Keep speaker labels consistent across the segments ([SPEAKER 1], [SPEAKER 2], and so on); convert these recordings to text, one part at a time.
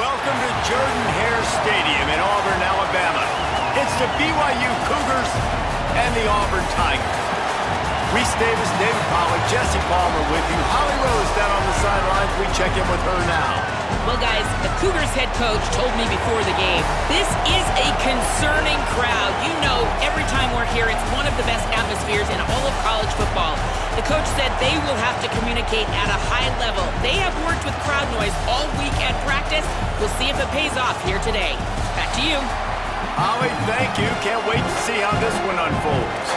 [SPEAKER 1] Welcome to Jordan-Hare Stadium in Auburn, Alabama. It's the BYU Cougars and the Auburn Tigers. Reese Davis, David Pollack, Jesse Palmer with you. Holly Rose down on the sidelines. We check in with her now.
[SPEAKER 2] Well, guys, the Cougars head coach told me before the game, this is a concerning crowd. You know, every time we're here, it's one of the best atmospheres in all of college football. The coach said they will have to communicate at a high level. They have worked with crowd noise all week at practice. We'll see if it pays off here today. Back to you.
[SPEAKER 1] Holly, thank you. Can't wait to see how this one unfolds.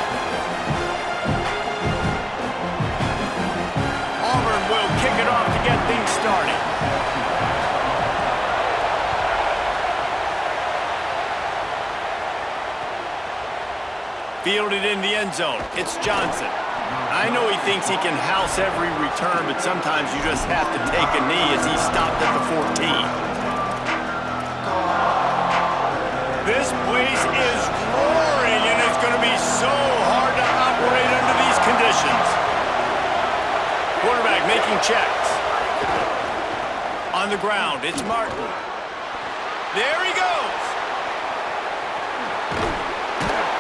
[SPEAKER 1] Auburn will kick it off to get things started. Fielded in the end zone. It's Johnson. I know he thinks he can house every return, but sometimes you just have to take a knee as he stopped at the 14. This place is roaring, and it's going to be so hard to operate under these conditions. Quarterback making checks. On the ground, it's Martin. There he goes.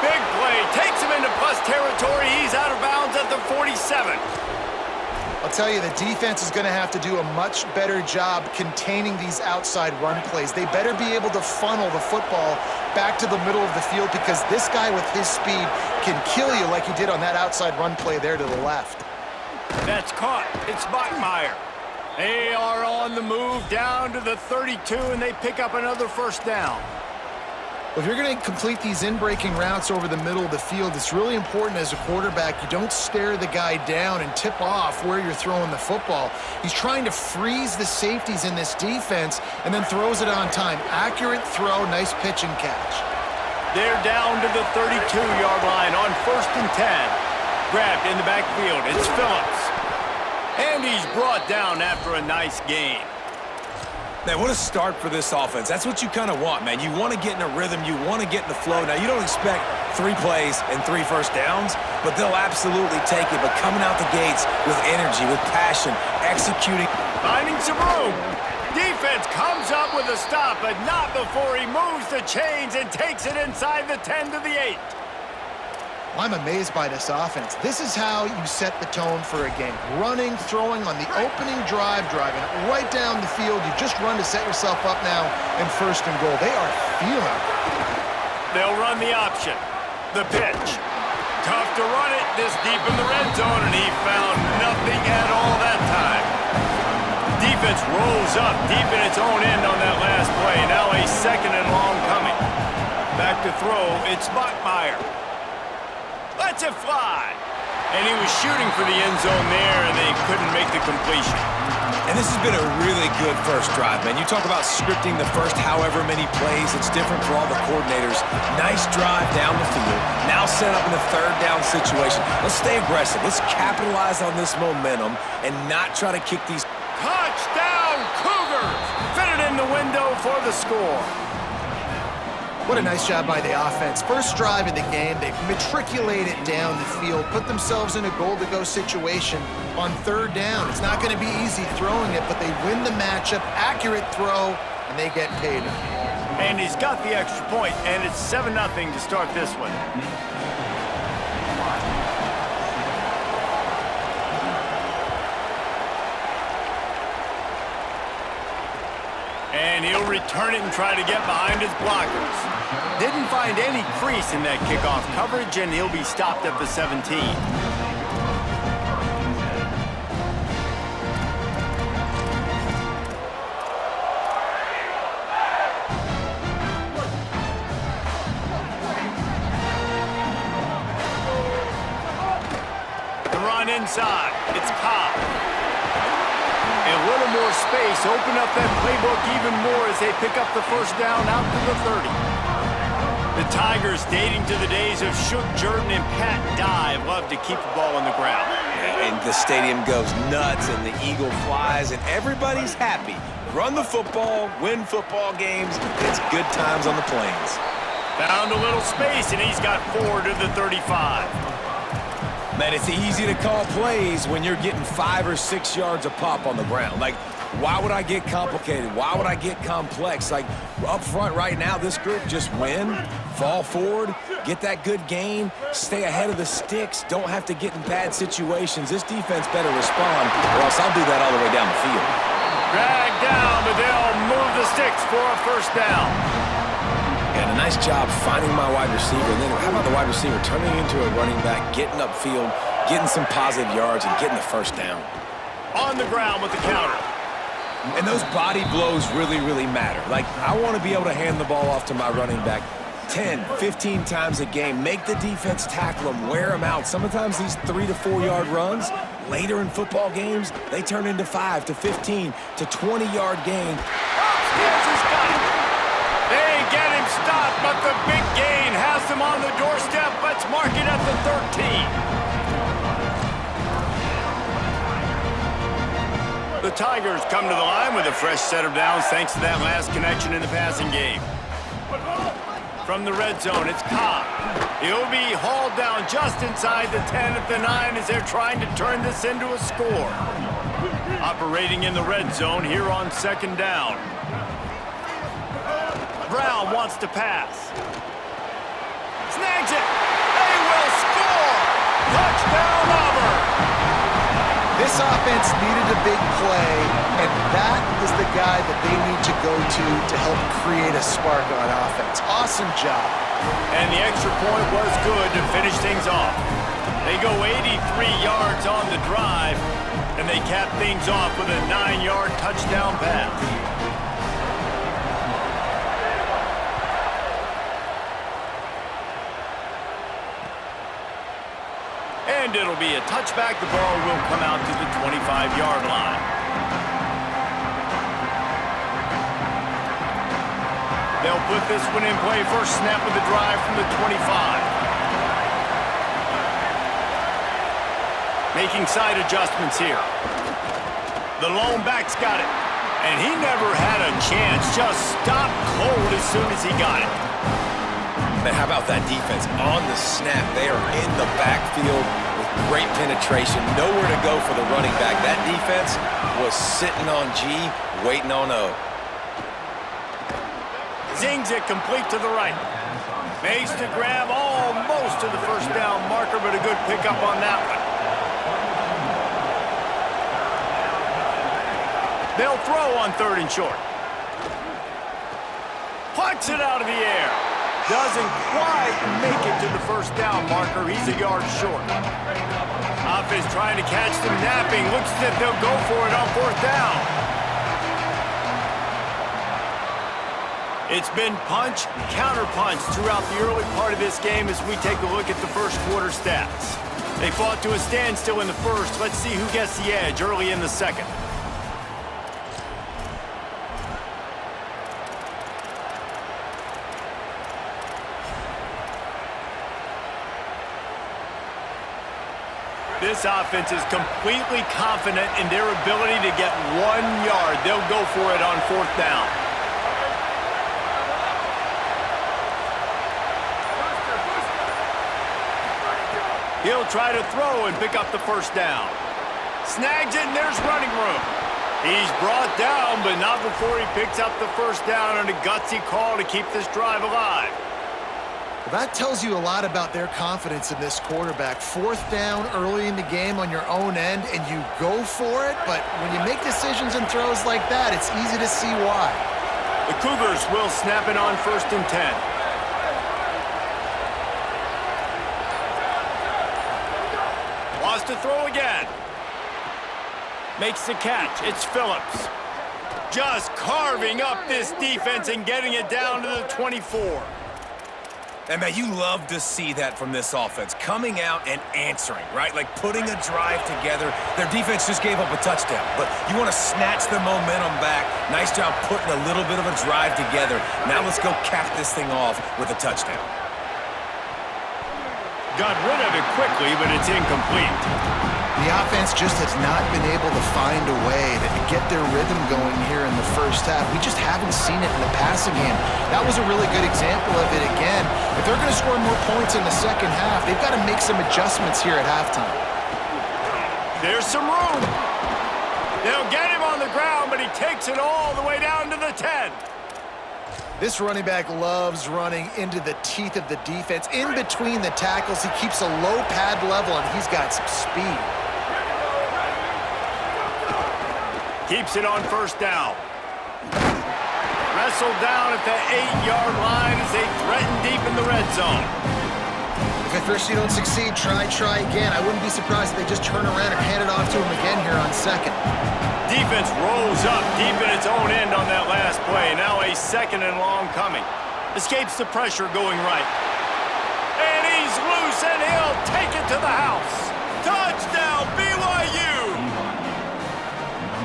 [SPEAKER 1] Big play. Takes him into plus territory. He's out of bounds at the 47.
[SPEAKER 3] I'll tell you, the defense is going to have to do a much better job containing these outside run plays. They better be able to funnel the football back to the middle of the field because this guy with his speed can kill you like he did on that outside run play there to the left.
[SPEAKER 1] That's caught. It's Bachmeier. They are on the move down to the 32, and they pick up another first down.
[SPEAKER 3] Well, if you're going to complete these in-breaking routes over the middle of the field, it's really important as a quarterback you don't stare the guy down and tip off where you're throwing the football. He's trying to freeze the safeties in this defense and then throws it on time. Accurate throw, nice pitch and catch.
[SPEAKER 1] They're down to the 32-yard line on 1st and 10. Grabbed in the backfield. It's Phillips. And he's brought down after a nice gain.
[SPEAKER 4] Man, what a start for this offense. That's what you kind of want, man. You want to get in a rhythm. You want to get in the flow. Now, you don't expect 3 plays and 3 first downs, but they'll absolutely take it. But coming out the gates with energy, with passion, executing.
[SPEAKER 1] Finding some room. Defense comes up with a stop, but not before he moves the chains and takes it inside the 10 to the 8.
[SPEAKER 3] I'm amazed by this offense. This is how you set the tone for a game. Running, throwing on the opening drive, driving it right down the field. You just run to set yourself up now in 1st and goal. They are feeling.
[SPEAKER 1] They'll run the option. The pitch. Tough to run it this deep in the red zone, and he found nothing at all that time. Defense rolls up deep in its own end on that last play. Now a 2nd and long coming. Back to throw. It's Bachmeier. Lets it fly. And he was shooting for the end zone there, and they couldn't make the completion.
[SPEAKER 4] And this has been a really good first drive, man. You talk about scripting the first however many plays. It's different for all the coordinators. Nice drive down the field. Now set up in a 3rd down situation. Let's stay aggressive. Let's capitalize on this momentum and not try to kick these.
[SPEAKER 1] Touchdown, Cougars! Fitted in the window for the score.
[SPEAKER 3] What a nice job by the offense. First drive of the game, they matriculate it down the field, put themselves in a goal-to-go situation on 3rd down. It's not going to be easy throwing it, but they win the matchup, accurate throw, and they get paid.
[SPEAKER 1] And he's got the extra point, and it's 7-0 to start this one. And he'll return it and try to get behind his blockers. Didn't find any crease in that kickoff coverage, and he'll be stopped at the 17. The run inside. It's Cobb. A little more space, open up that playbook even more as they pick up the first down out to the 30. The Tigers, dating to the days of Shook Jordan and Pat Dye, love to keep the ball on the ground.
[SPEAKER 4] And the stadium goes nuts, and the eagle flies, and everybody's happy. Run the football, win football games. It's good times on the plains.
[SPEAKER 1] Found a little space, and he's got 4 to the 35.
[SPEAKER 4] Man, it's easy to call plays when you're getting 5 or 6 yards a pop on the ground. Like, Why would I get complicated? Why would I get complex? Like, up front right now, this group just win, fall forward, get that good gain, stay ahead of the sticks, don't have to get in bad situations. This defense better respond, or else I'll do that all the way down the field.
[SPEAKER 1] Drag down, but they'll move the sticks for a first down.
[SPEAKER 4] And a nice job finding my wide receiver. And then how about the wide receiver turning into a running back, getting upfield, getting some positive yards, and getting the first down.
[SPEAKER 1] On the ground with the counter.
[SPEAKER 4] And those body blows really, really matter. Like, I want to be able to hand the ball off to my running back 10, 15 times a game. Make the defense tackle them, wear them out. Sometimes these 3 to 4 yard runs, later in football games, they turn into 5 to 15 to 20-yard gain.
[SPEAKER 1] They get him stopped, but the big gain has him on the doorstep. Let's mark it at the 13. The Tigers come to the line with a fresh set of downs thanks to that last connection in the passing game. From the red zone, it's Cobb. He'll be hauled down just inside the 10 at the 9 as they're trying to turn this into a score. Operating in the red zone here on second down. Brown wants to pass. Snags it. They will score. Touchdown, Auburn.
[SPEAKER 3] This offense needed a big play, and that is the guy that they need to go to help create a spark on offense. Awesome job.
[SPEAKER 1] And the extra point was good to finish things off. They go 83 yards on the drive, and they cap things off with a 9-yard touchdown pass. And it'll be a touchback. The ball will come out to the 25-yard line. They'll put this one in play. First snap of the drive from the 25. Making side adjustments here. The lone back's got it. And he never had a chance. Just stopped cold as soon as he got it.
[SPEAKER 4] Man, how about that defense? On the snap, they are in the backfield with great penetration. Nowhere to go for the running back. That defense was sitting on G, waiting on O.
[SPEAKER 1] Zings it complete to the right. Makes to grab almost to the first down marker, but a good pickup on that one. They'll throw on 3rd and short. Plucks it out of the air. Doesn't quite make it to the first down marker. He's a yard short. Offense trying to catch them napping. Looks as if they'll go for it on 4th down. It's been punch, counter-punch throughout the early part of this game as we take a look at the first quarter stats. They fought to a standstill in the first. Let's see who gets the edge early in the second. This offense is completely confident in their ability to get 1 yard. They'll go for it on 4th down. He'll try to throw and pick up the first down. Snags it, and there's running room. He's brought down, but not before he picks up the first down on a gutsy call to keep this drive alive.
[SPEAKER 3] Well, that tells you a lot about their confidence in this quarterback. 4th down early in the game on your own end, and you go for it, but when you make decisions and throws like that, it's easy to see why.
[SPEAKER 1] The Cougars will snap it on 1st and 10. Wants to throw again. Makes the catch. It's Phillips. Just carving up this defense and getting it down to the 24.
[SPEAKER 4] And, man, you love to see that from this offense. Coming out and answering, right? Like putting a drive together. Their defense just gave up a touchdown, but you want to snatch the momentum back. Nice job putting a little bit of a drive together. Now let's go cap this thing off with a touchdown.
[SPEAKER 1] Got rid of it quickly, but it's incomplete.
[SPEAKER 3] The offense just has not been able to find a way to get their rhythm going here in the first half. We just haven't seen it in the passing game. That was a really good example of it again. If they're going to score more points in the second half, they've got to make some adjustments here at halftime.
[SPEAKER 1] There's some room. They'll get him on the the ground, but he takes it all the way down to the 10.
[SPEAKER 3] This running back loves running into the teeth of the defense. In between the tackles, he keeps a low pad level, and he's got some speed.
[SPEAKER 1] Keeps it on first down. Wrestled down at the 8-yard line as they threaten deep in the red zone.
[SPEAKER 3] If at first you don't succeed, try again. I wouldn't be surprised if they just turn around and hand it off to him again here on second.
[SPEAKER 1] Defense rolls up deep in its own end on that last play. Now a 2nd and long coming. Escapes the pressure going right. And he's loose, and he'll take it to the house. Touchdown, BYU!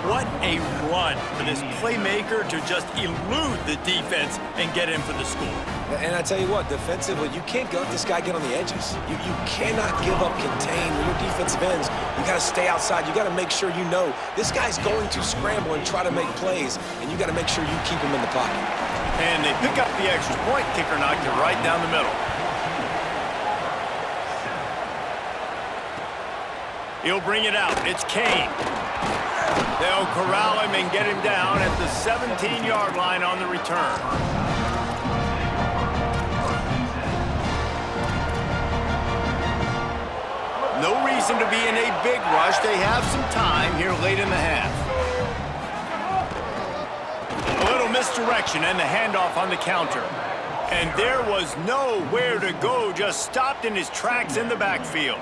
[SPEAKER 1] What a run for this playmaker to just elude the defense and get in for the score.
[SPEAKER 4] And I tell you what, defensively, you can't let this guy get on the edges. You cannot give up contain when your defensive ends. You got to stay outside. You got to make sure you know this guy's going to scramble and try to make plays, and you got to make sure you keep him in the pocket.
[SPEAKER 1] And they pick up the extra point. Kicker knocked it right down the middle. He'll bring it out. It's Kane. They'll corral him and get him down at the 17-yard line on the return. No reason to be in a big rush. They have some time here late in the half. A little misdirection and the handoff on the counter. And there was nowhere to go, just stopped in his tracks in the backfield.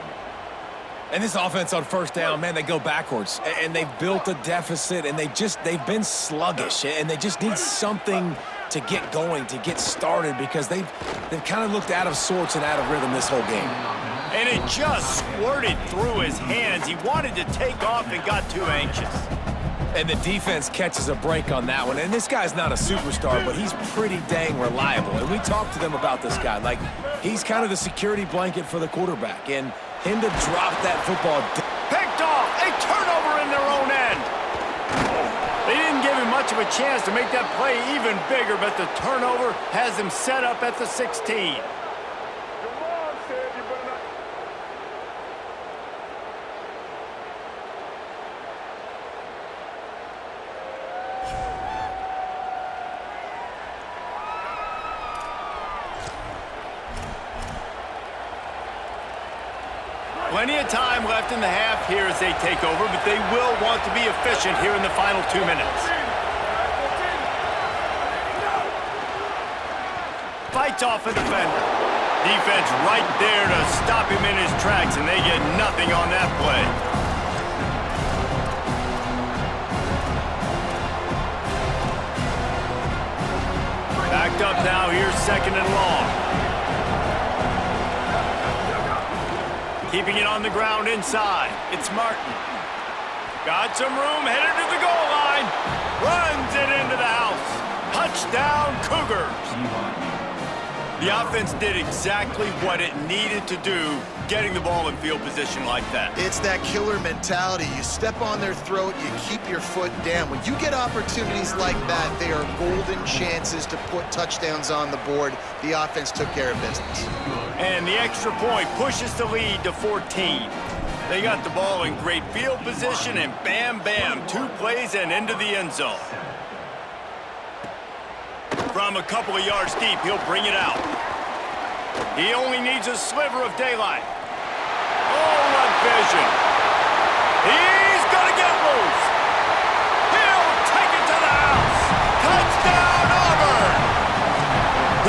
[SPEAKER 4] And this offense on first down, man, they go backwards. And they've built a deficit, and they've been sluggish. And they just need something to get going, to get started, because they've kind of looked out of sorts and out of rhythm this whole game.
[SPEAKER 1] And it just squirted through his hands. He wanted to take off and got too anxious.
[SPEAKER 4] And the defense catches a break on that one. And this guy's not a superstar, but he's pretty dang reliable. And we talked to them about this guy. Like, he's kind of the security blanket for the quarterback. And him to drop that football.
[SPEAKER 1] Picked off. A turnover in their own end. They didn't give him much of a chance to make that play even bigger, but the turnover has him set up at the 16. Plenty of time left in the half here as they take over, but they will want to be efficient here in the final 2 minutes. Fights off a defender. Defense right there to stop him in his tracks, and they get nothing on that play. Backed up now, here's 2nd and long. Keeping it on the ground inside. It's Martin. Got some room, headed to the goal line. Runs it into the house. Touchdown, Cougars. The offense did exactly what it needed to do, getting the ball in field position like that.
[SPEAKER 3] It's that killer mentality. You step on their throat, you keep your foot down. When you get opportunities like that, they are golden chances to put touchdowns on the board. The offense took care of business.
[SPEAKER 1] And the extra point pushes the lead to 14. They got the ball in great field position, and bam, bam, 2 plays and into the end zone. From a couple of yards deep, he'll bring it out. He only needs a sliver of daylight. Oh, what vision. He's going to get loose. He'll take it to the house. Touchdown, Auburn.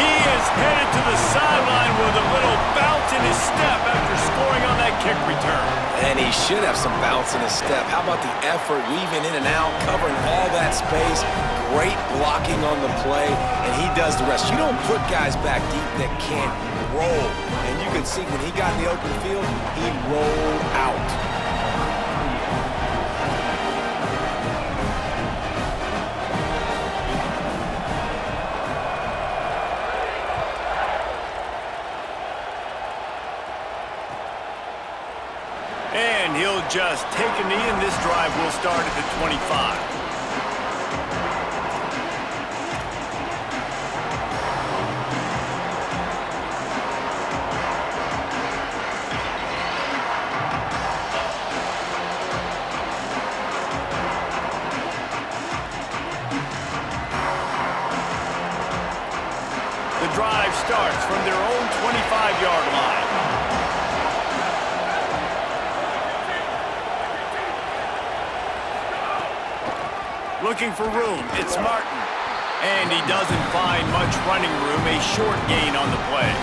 [SPEAKER 1] He is headed to the sideline with a little bounce in his step after scoring on that kick return.
[SPEAKER 4] And he should have some bounce in his step. How about the effort, weaving in and out, covering all that space. Great blocking on the play, and he does the rest. You don't put guys back deep that can't roll. And you can see when he got in the open field, he rolled out.
[SPEAKER 1] And he'll just take a knee, and this drive will start at the 25. The drive starts from their own 25-yard line. Looking for room, it's Martin. And he doesn't find much running room, a short gain on the play.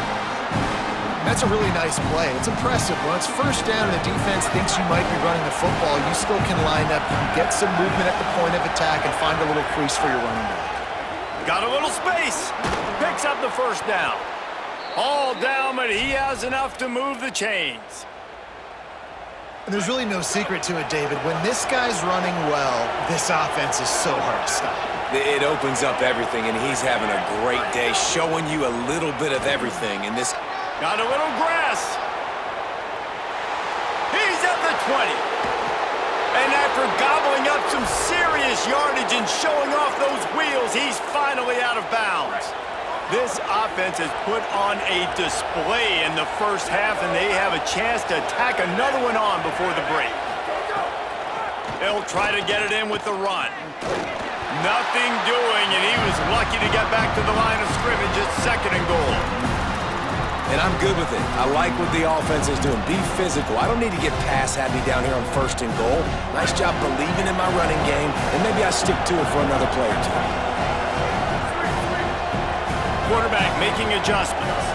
[SPEAKER 3] That's a really nice play. It's impressive. When it's first down and the defense thinks you might be running the football, you still can line up. You can get some movement at the point of attack and find a little crease for your running back.
[SPEAKER 1] Got a little space. Picks up the first down. All down, but he has enough to move the chains.
[SPEAKER 3] And there's really no secret to it, David. When this guy's running well, this offense is so hard to stop.
[SPEAKER 4] It opens up everything, and he's having a great day, showing you a little bit of everything in this.
[SPEAKER 1] Got a little grass. He's at the 20. And after gobbling up some serious yardage and showing off those wheels, he's finally out of bounds. This offense has put on a display in the first half, and they have a chance to tack another one on before the break. They'll try to get it in with the run. Nothing doing, and he was lucky to get back to the line of scrimmage at 2nd and goal.
[SPEAKER 4] And I'm good with it. I like what the offense is doing. Be physical. I don't need to get pass happy down here on 1st and goal. Nice job believing in my running game, and maybe I stick to it for another play or two.
[SPEAKER 1] Quarterback making adjustments.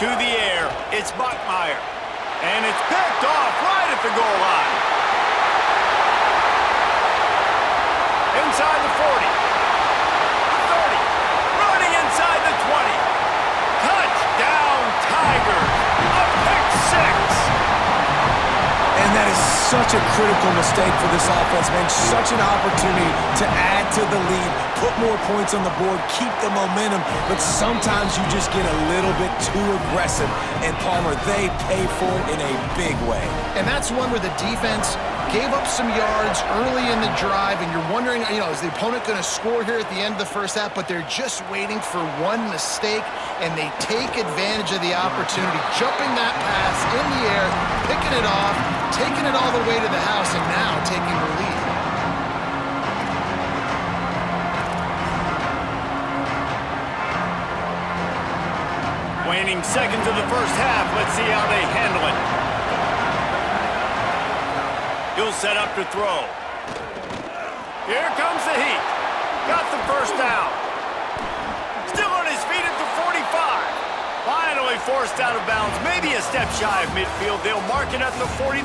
[SPEAKER 1] To the air, it's Buckmeyer. And it's picked off right at the goal line. Inside the 40. 30, running inside the 20. Touchdown, Tigers. A pick 6.
[SPEAKER 4] And that is such a critical mistake for this offense, man. Such an opportunity to add to the lead, put more points on the board, keep the momentum, but sometimes you just get a little bit too aggressive, and Palmer, they pay for it in a big way.
[SPEAKER 3] And that's one where the defense gave up some yards early in the drive, and you're wondering, is the opponent going to score here at the end of the first half? But they're just waiting for one mistake, and they take advantage of the opportunity, jumping that pass in the air, picking it off, taking it all the way to the house, and now taking the lead.
[SPEAKER 1] Waning seconds of the first half. Let's see how they handle it. He'll set up to throw. Here comes the heat. Got the first down. Still on his feet at the 45. Finally forced out of bounds. Maybe a step shy of midfield. They'll mark it at the 49.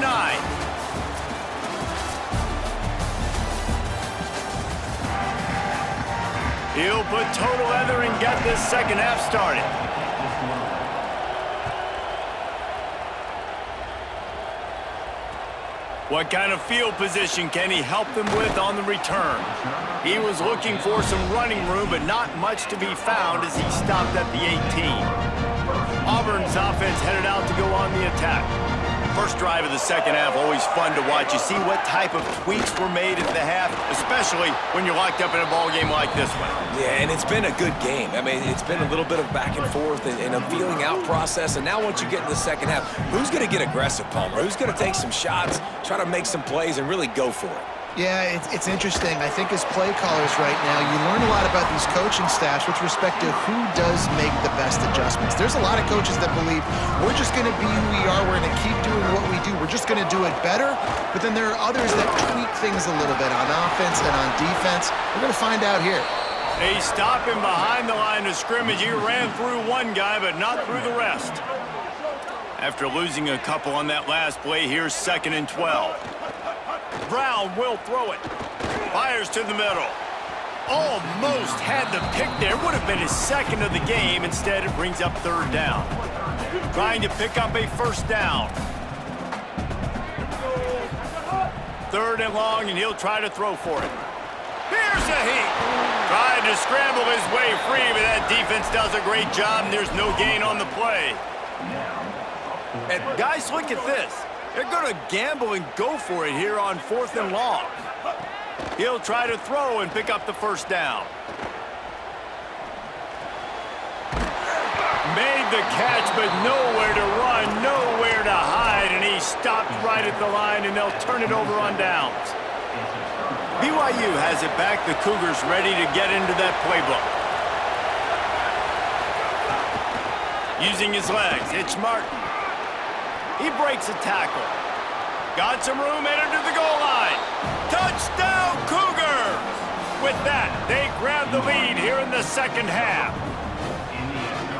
[SPEAKER 1] He'll put total leather and get this second half started. What kind of field position can he help them with on the return? He was looking for some running room, but not much to be found as he stopped at the 18. Auburn's offense headed out to go on the attack. First drive of the second half, always fun to watch. You see what type of tweaks were made at the half, especially when you're locked up in a ball game like this one.
[SPEAKER 4] Yeah, and it's been a good game. I mean, it's been a little bit of back and forth and a feeling out process. And now once you get in the second half, who's going to get aggressive, Palmer? Who's going to take some shots, try to make some plays, and really go for it?
[SPEAKER 3] Yeah, it's interesting. I think as play callers right now, you learn a lot about these coaching staffs with respect to who does make the best adjustments. There's a lot of coaches that believe we're just going to be who we are. We're going to keep doing what we do. We're just going to do it better. But then there are others that tweak things a little bit on offense and on defense. We're going to find out here.
[SPEAKER 1] They stop him behind the line of scrimmage. He ran through one guy, but not through the rest. After losing a couple on that last play, here's 2nd and 12. Brown will throw it. Fires to the middle. Almost had the pick there. Would have been his second of the game. Instead, it brings up 3rd down. Trying to pick up a first down. 3rd and long, and he'll try to throw for it. Here's a heat. Trying to scramble his way free, but that defense does a great job, and there's no gain on the play. And guys, look at this. They're going to gamble and go for it here on 4th and long. He'll try to throw and pick up the first down. Made the catch, but nowhere to run, nowhere to hide, and he stopped right at the line, and they'll turn it over on downs. BYU has it back. The Cougars ready to get into that playbook. Using his legs, it's Martin. He breaks a tackle. Got some room, entered to the goal line. Touchdown, Cougars! With that, they grab the lead here in the second half.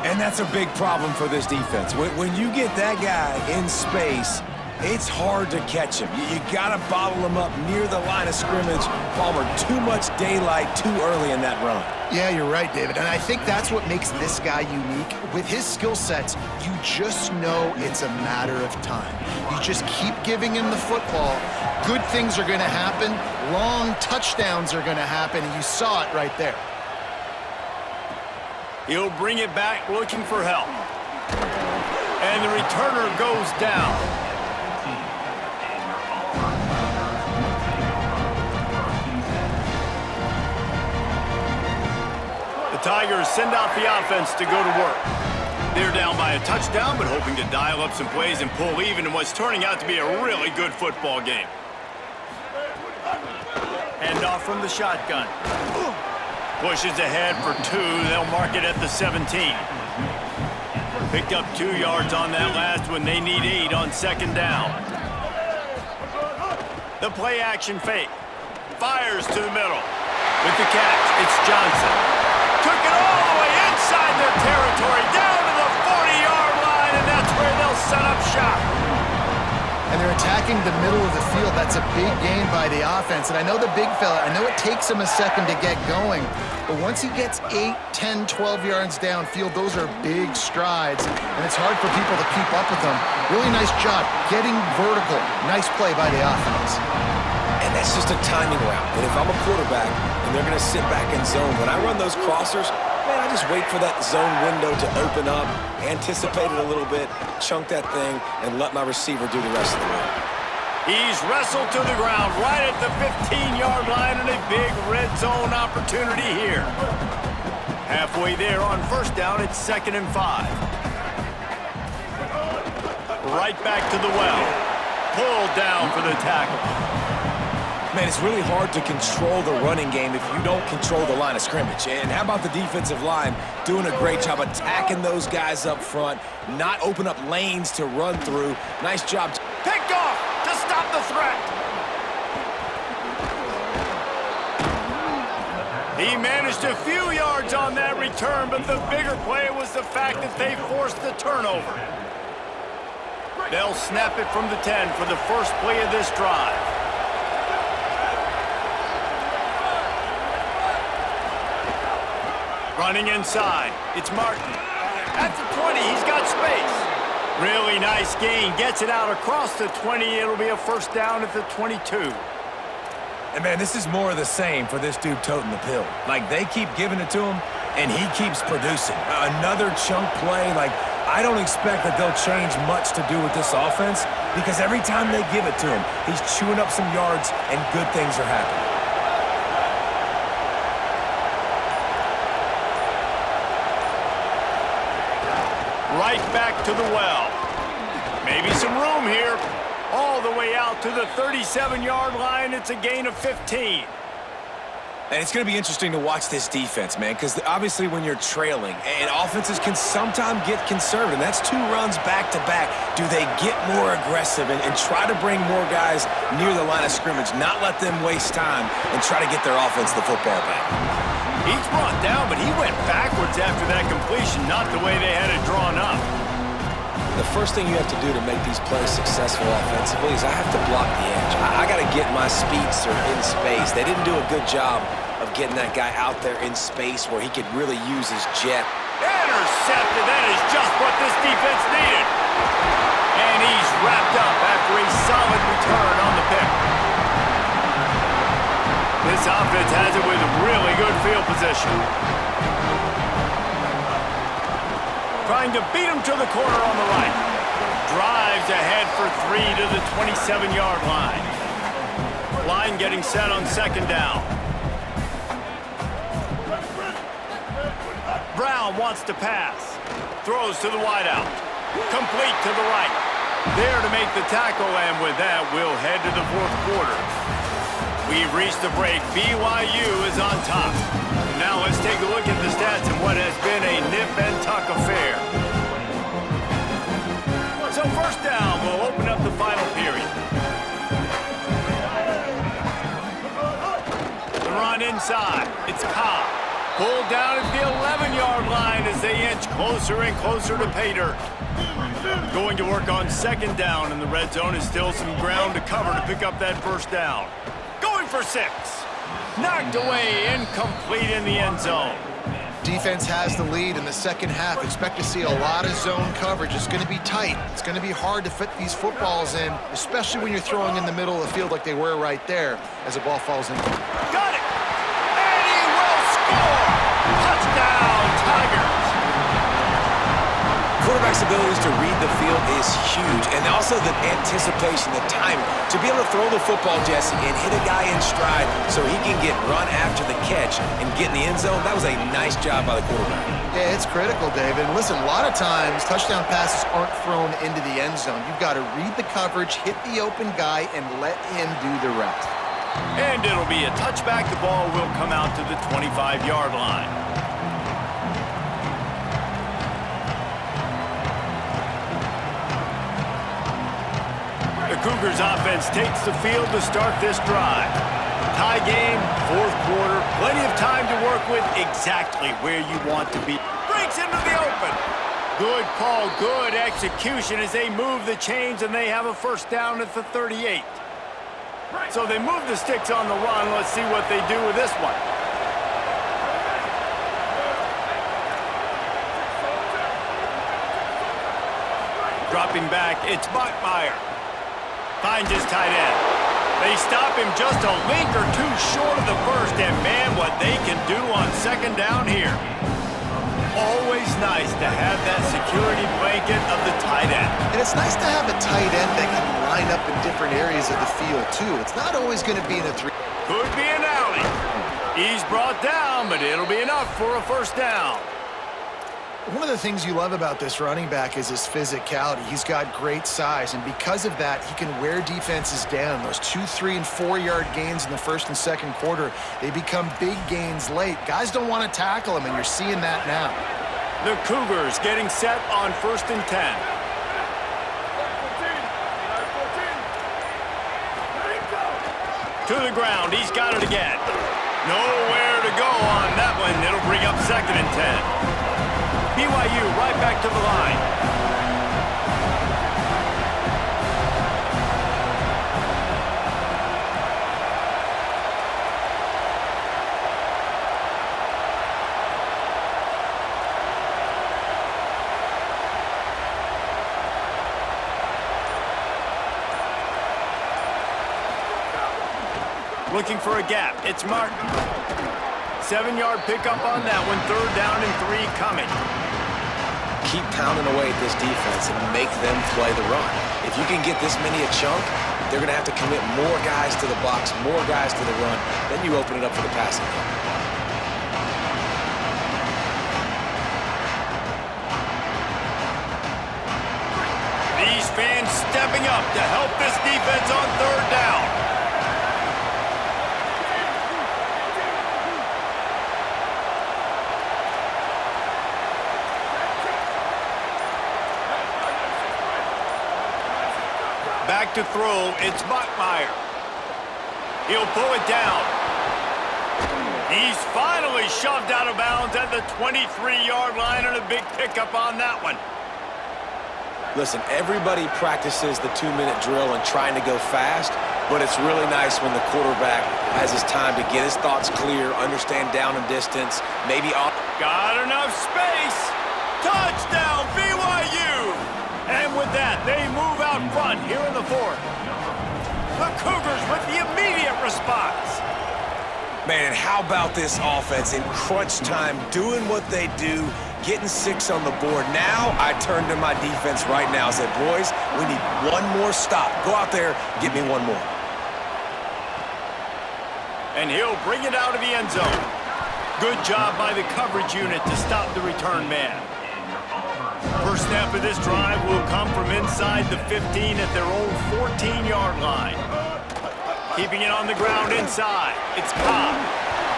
[SPEAKER 4] And that's a big problem for this defense. When you get that guy in space, it's hard to catch him. You got to bottle him up near the line of scrimmage. Palmer, too much daylight too early in that run.
[SPEAKER 3] Yeah, you're right, David. And I think that's what makes this guy unique. With his skill sets, you just know it's a matter of time. You just keep giving him the football. Good things are going to happen. Long touchdowns are going to happen. And you saw it right there.
[SPEAKER 1] He'll bring it back looking for help. And the returner goes down. The Tigers send out the offense to go to work. They're down by a touchdown, but hoping to dial up some plays and pull even in what's turning out to be a really good football game. Hand off from the shotgun. Pushes ahead for 2. They'll mark it at the 17. Picked up 2 yards on that last one. They need 8 on second down. The play action fake. Fires to the middle. With the catch, it's Johnson. Took it all the way inside their territory, down to the 40-yard line, and that's where they'll set up shop.
[SPEAKER 3] And they're attacking the middle of the field. That's a big gain by the offense. And I know the big fella, I know it takes him a second to get going, but once he gets 8, 10, 12 yards downfield, those are big strides, and it's hard for people to keep up with them. Really nice job getting vertical. Nice play by the offense.
[SPEAKER 4] And that's just a timing route. And if I'm a quarterback and they're going to sit back in zone, when I run those crossers, man, I just wait for that zone window to open up, anticipate it a little bit, chunk that thing, and let my receiver do the rest of the work.
[SPEAKER 1] He's wrestled to the ground right at the 15-yard line, and a big red zone opportunity here. Halfway there on first down, it's 2nd and 5. Right back to the well. Pulled down for the tackle.
[SPEAKER 4] Man, it's really hard to control the running game if you don't control the line of scrimmage. And how about the defensive line doing a great job attacking those guys up front, not open up lanes to run through. Nice job.
[SPEAKER 1] Picked off to stop the threat. He managed a few yards on that return, but the bigger play was the fact that they forced the turnover. They'll snap it from the 10 for the first play of this drive. Running inside, it's Martin. At the 20, he's got space. Really nice gain, gets it out across the 20. It'll be a first down at the 22.
[SPEAKER 4] And man, this is more of the same for this dude toting the pill. Like, they keep giving it to him, and he keeps producing. Another chunk play. Like, I don't expect that they'll change much to do with this offense, because every time they give it to him, he's chewing up some yards, and good things are happening.
[SPEAKER 1] Right back to the well. Maybe some room here. All the way out to the 37-yard line. It's a gain of 15.
[SPEAKER 4] And it's going to be interesting to watch this defense, man, because obviously when you're trailing, and offenses can sometimes get conservative. That's 2 runs back-to-back. Do they get more aggressive and try to bring more guys near the line of scrimmage, not let them waste time, and try to get their offense the football back?
[SPEAKER 1] He's brought down, but he went backwards after that completion, not the way they had it drawn up.
[SPEAKER 4] The first thing you have to do to make these plays successful offensively is I have to block the edge. I got to get my speedster in space. They didn't do a good job of getting that guy out there in space where he could really use his jet.
[SPEAKER 1] Intercepted. That is just what this defense needed. And he's wrapped up after a solid return on the pick. This offense has it with really good field position. Trying to beat him to the corner on the right. Drives ahead for 3 to the 27-yard line. Line getting set on second down. Brown wants to pass. Throws to the wideout. Complete to the right. There to make the tackle, and with that, we'll head to the fourth quarter. We've reached the break. BYU is on top. Now let's take a look at the stats in what has been a nip-and-tuck affair. So first down, we'll open up the final period. The run inside. It's Cobb. Pulled down at the 11-yard line as they inch closer and closer to pay dirt. Going to work on second down in the red zone is still some ground to cover to pick up that first down. Going for 6. Knocked away, incomplete in the end zone.
[SPEAKER 3] Defense has the lead in the second half. Expect to see a lot of zone coverage. It's going to be tight. It's going to be hard to fit these footballs in, especially when you're throwing in the middle of the field like they were right there as the ball falls in.
[SPEAKER 1] Got it! And he will score! Touchdown, Tigers!
[SPEAKER 4] Quarterback's abilities to read the field is huge, and also the anticipation, the timing. To be able to throw the football, Jesse, and hit a guy in stride so he can get run after the catch and get in the end zone, that was a nice job by the quarterback.
[SPEAKER 3] Yeah, it's critical, David. And listen, a lot of times, touchdown passes aren't thrown into the end zone. You've got to read the coverage, hit the open guy, and let him do the rest.
[SPEAKER 1] And it'll be a touchback. The ball will come out to the 25-yard line. The Cougars offense takes the field to start this drive. Tie game, fourth quarter, plenty of time to work with, exactly where you want to be. Breaks into the open. Good call, good execution as they move the chains and they have a first down at the 38. So they move the sticks on the run. Let's see what they do with this one. Dropping back, it's Bachmeier. Finds his tight end. They stop him just a link or two short of the first, and man, what they can do on second down here. Always nice to have that security blanket of the tight end.
[SPEAKER 3] And it's nice to have a tight end that can line up in different areas of the field, too. It's not always going to be in a 3.
[SPEAKER 1] Could be an alley. He's brought down, but it'll be enough for a first down.
[SPEAKER 3] One of the things you love about this running back is his physicality. He's got great size, and because of that, he can wear defenses down. Those 2, 3, and 4-yard gains in the first and second quarter, they become big gains late. Guys don't want to tackle him, and you're seeing that now.
[SPEAKER 1] The Cougars getting set on first and 10. To the ground, he's got it again. Nowhere to go on that one. It'll bring up second and 10. BYU right back to the line. Looking for a gap. It's Martin. 7-yard pickup on that one. Third down and 3 coming.
[SPEAKER 4] Keep pounding away at this defense and make them play the run. If you can get this many a chunk, they're going to have to commit more guys to the box, more guys to the run. Then you open it up for the passing game.
[SPEAKER 1] These fans stepping up to help this defense on third down. Back to throw, it's Bachmeier. He'll pull it down. He's finally shoved out of bounds at the 23-yard line and a big pickup on that one.
[SPEAKER 4] Listen, everybody practices the 2-minute drill and trying to go fast, but it's really nice when the quarterback has his time to get his thoughts clear, understand down and distance, maybe off.
[SPEAKER 1] Got enough space. Touchdown, BYU. And with that, they move out front here in the fourth. The Cougars with the immediate response.
[SPEAKER 4] Man, how about this offense in crunch time, doing what they do, getting 6 on the board. Now I turn to my defense right now and said, boys, we need one more stop. Go out there, get me one more.
[SPEAKER 1] And he'll bring it out of the end zone. Good job by the coverage unit to stop the return man. First snap of this drive will come from inside the 15 at their own 14-yard line. Keeping it on the ground inside. It's Cobb.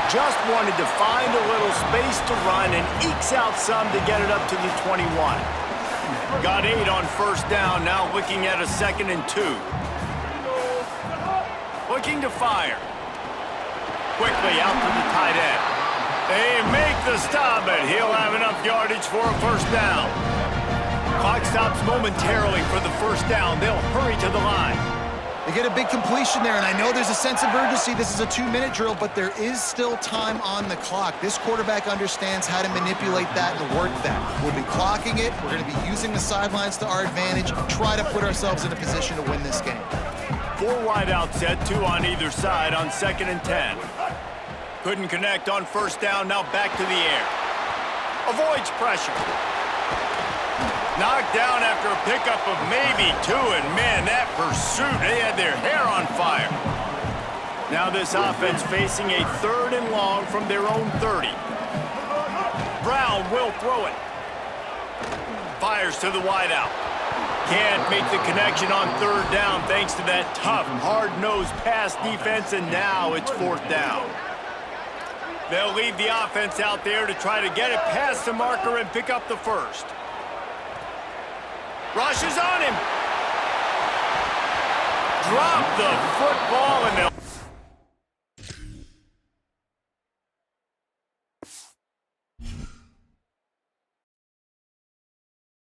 [SPEAKER 1] Just wanted to find a little space to run and ekes out some to get it up to the 21. Got 8 on first down, now looking at a 2nd and 2. Looking to fire. Quickly out to the tight end. They make the stop, but he'll have enough yardage for a first down. Clock stops momentarily for the first down. They'll hurry to the line.
[SPEAKER 3] They get a big completion there, and I know there's a sense of urgency. This is a 2-minute drill, but there is still time on the clock. This quarterback understands how to manipulate that and work that. We'll be clocking it. We're going to be using the sidelines to our advantage, try to put ourselves in a position to win this game.
[SPEAKER 1] 4 wide out set, 2 on either side on 2nd and 10. Couldn't connect on first down, now back to the air. Avoids pressure. Knocked down after a pickup of maybe 2, and man, that pursuit, they had their hair on fire. Now this offense facing a 3rd and long from their own 30. Brown will throw it. Fires to the wideout. Can't make the connection on 3rd down thanks to that tough, hard-nosed pass defense, and now it's 4th down. They'll leave the offense out there to try to get it past the marker and pick up the first. Rushes on him. Drop the football, and they'll